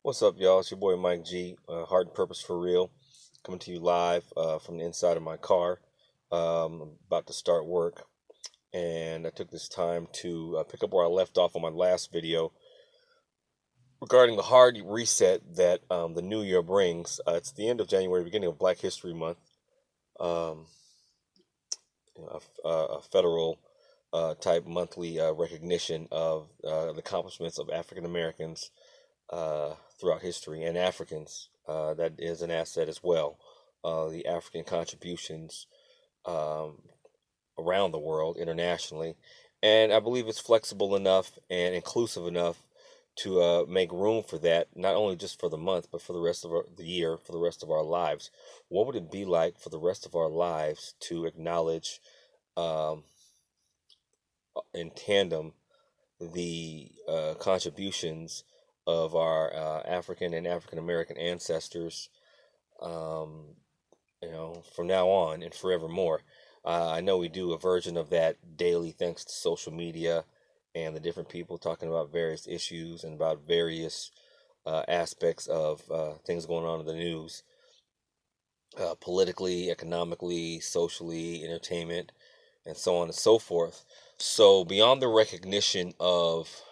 What's up, y'all? It's your boy Mike G, Heart and Purpose for Real, coming to you live from the inside of my car. I'm about to start work, and I took this time to pick up where I left off on my last video regarding the hard reset that the new year brings. It's the end of January, beginning of Black History Month, um, a federal type monthly recognition of the accomplishments of African Americans throughout history and Africans. That is an asset as well. The African contributions um, around the world internationally. And I believe it's flexible enough and inclusive enough to make room for that, not only just for the month, but for the rest of the year, for the rest of our lives. What would it be like for the rest of our lives to acknowledge um, in tandem the contributions of our African and African American ancestors, um, from now on and forevermore. I know we do a version of that daily thanks to social media and the different people talking about various issues and about various aspects of things going on in the news, politically, economically, socially, entertainment, and so on and so forth. So, beyond the recognition of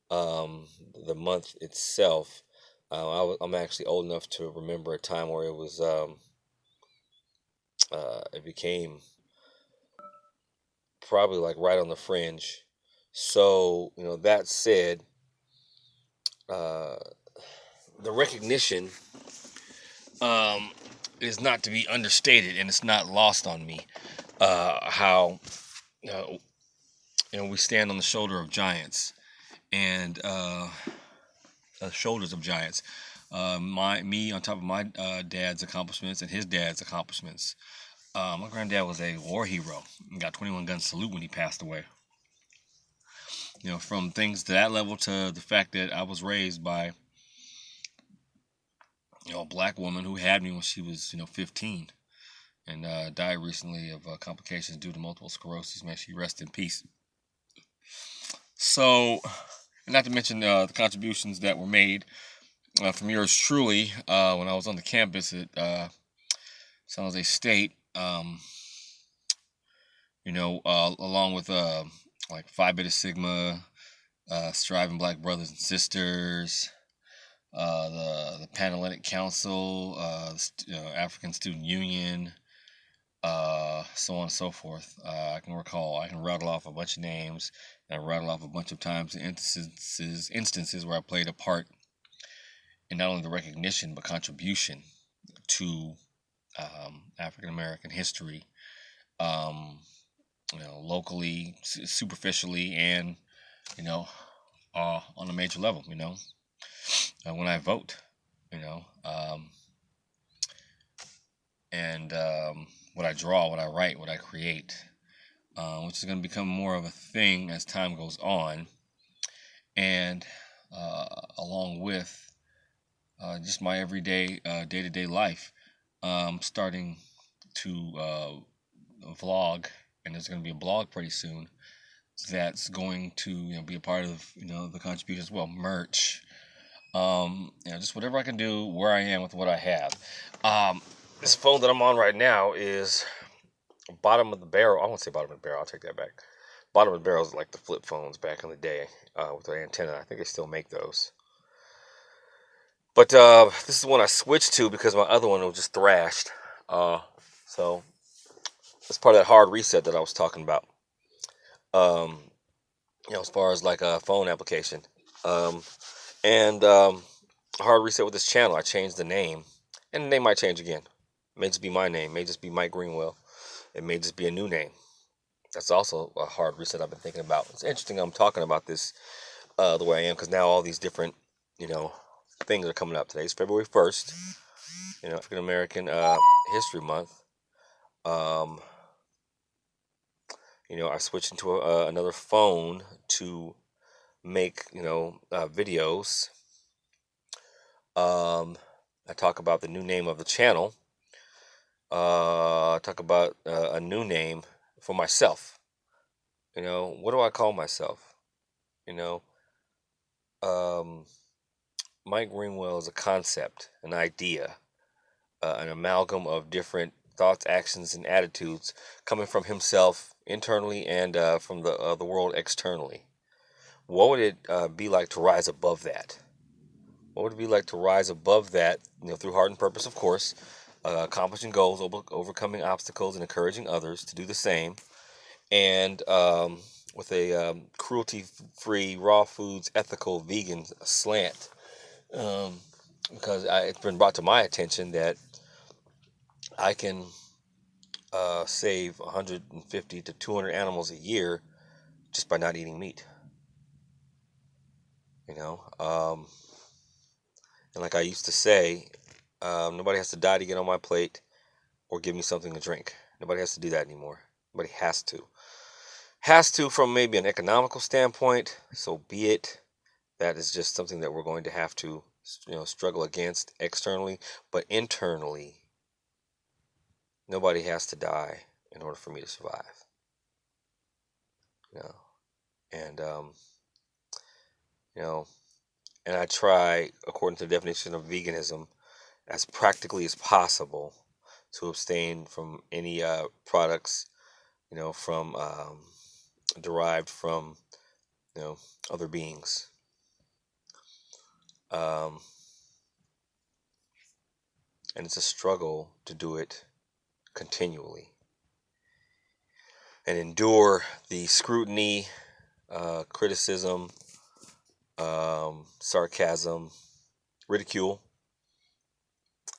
um, the month itself, I'm actually old enough to remember a time where it became probably like right on the fringe. So, that said, uh, the recognition um, is not to be understated, and it's not lost on me. How uh, we stand on the shoulder of giants and shoulders of giants. Me on top of my dad's accomplishments and his dad's accomplishments. My granddad was a war hero and got 21 gun salute when he passed away. From things to that level to the fact that I was raised by a black woman who had me when she was 15 and died recently of complications due to multiple sclerosis. May she rest in peace. So, not to mention the contributions that were made from yours truly when I was on the campus at San Jose State. Along with like Phi Beta Sigma, Striving Black Brothers and Sisters, the Panhellenic Council, African Student Union, so on and so forth. I can rattle off a bunch of names, and I rattle off a bunch of times and instances where I played a part in not only the recognition but contribution to African American history, locally, superficially, and you know, on a major level. When I vote, you know, um, and what I draw, what I write, what I create, which is going to become more of a thing as time goes on, and along with just my everyday, day-to-day life, starting to vlog, and there's going to be a blog pretty soon that's going to be a part of the contribution as well, merch, just whatever I can do where I am with what I have. This phone that I'm on right now is bottom of the barrel. I won't say bottom of the barrel. I'll take that back. Bottom of the barrel is like the flip phones back in the day with the antenna. I think they still make those. But this is one I switched to because my other one was just thrashed. So it's part of that hard reset that I was talking about. Um, as far as like a phone application. Um, and hard reset with this channel. I changed the name, and the name might change again. It may just be my name. It may just be Mike Greenwell. It may just be a new name. That's also a hard reset I've been thinking about. It's interesting I'm talking about this the way I am because now all these different, things are coming up. Today's February 1st, African American History Month. Um, I switched into another phone to make, videos. I talk about the new name of the channel. I talk about a new name for myself. What do I call myself? You know, um, Mike Greenwell is a concept, an idea, an amalgam of different thoughts, actions, and attitudes coming from himself internally and from the world externally. What would it be like to rise above that? What would it be like to rise above that, through heart and purpose, of course, accomplishing goals, overcoming obstacles, and encouraging others to do the same, and with a cruelty-free, raw foods, ethical, vegan slant? Um, because it's been brought to my attention that I can save 150 to 200 animals a year just by not eating meat. You know, and like I used to say, nobody has to die to get on my plate or give me something to drink. Nobody has to do that anymore. Nobody has to. Has to from maybe an economical standpoint. So be it. That is just something that we're going to have to, struggle against externally, but internally, nobody has to die in order for me to survive. You know, and you know, and I try, according to the definition of veganism, as practically as possible to abstain from any products, from derived from, other beings. Um, and it's a struggle to do it continually and endure the scrutiny, criticism, sarcasm, ridicule,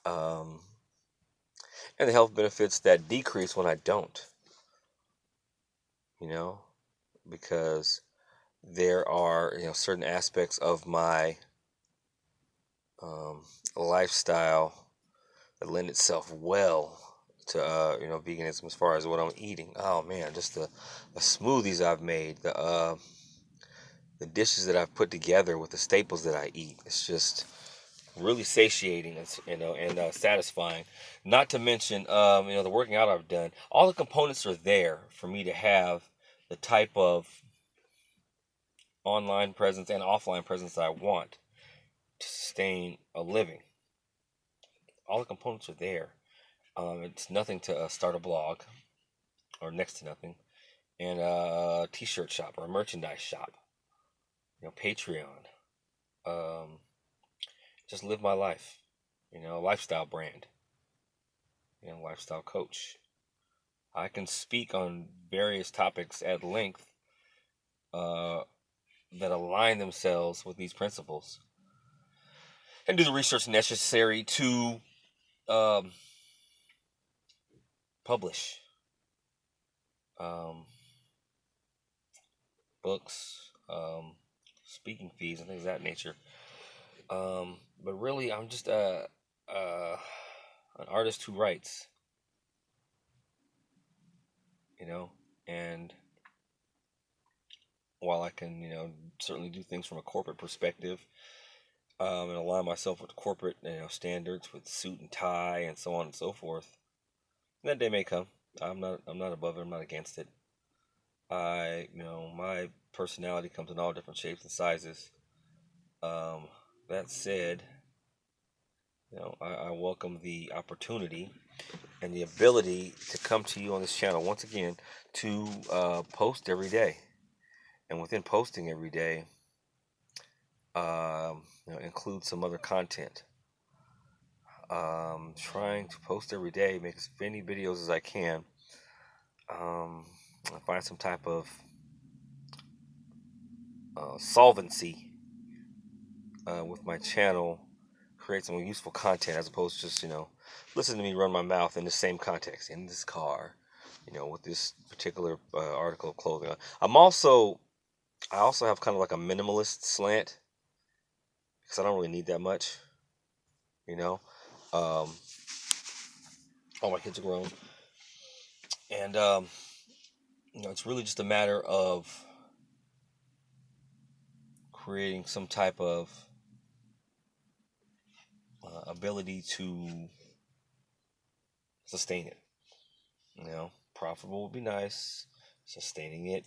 um, and the health benefits that decrease when I don't, you know, because there are, certain aspects of my lifestyle that lend itself well to, veganism as far as what I'm eating. Oh man, just the smoothies I've made, the dishes that I've put together with the staples that I eat. It's just really satiating, and satisfying. Not to mention, the working out I've done. All the components are there for me to have the type of online presence and offline presence I want to sustain a living. All the components are there. It's nothing to start a blog, or next to nothing, and a t-shirt shop or a merchandise shop. Patreon. Um, just live my life. Lifestyle brand. Lifestyle coach. I can speak on various topics at length uh, that align themselves with these principles, and do the research necessary to um, publish um, books, speaking fees, and things of that nature. But really, I'm just an artist who writes, and while I can, certainly do things from a corporate perspective, and align myself with corporate, standards with suit and tie and so on and so forth, that day may come. I'm not above it. I'm not against it. My personality comes in all different shapes and sizes. Um, that said, I welcome the opportunity and the ability to come to you on this channel once again to post every day, and within posting every day, include some other content. Trying to post every day, make as many videos as I can. Find some type of solvency with my channel, create some useful content as opposed to just, listen to me run my mouth in the same context, in this car, with this particular article of clothing. I also have kind of like a minimalist slant because I don't really need that much, you know. Um, all my kids are grown, and it's really just a matter of creating some type of ability to sustain it. Profitable would be nice. Sustaining it,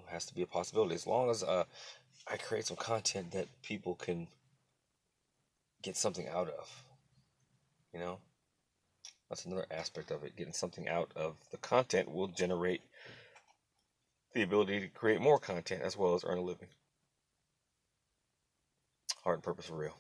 has to be a possibility. As long as I create some content that people can get something out of. You know, that's another aspect of it. Getting something out of the content will generate the ability to create more content as well as earn a living. Heart and purpose for real.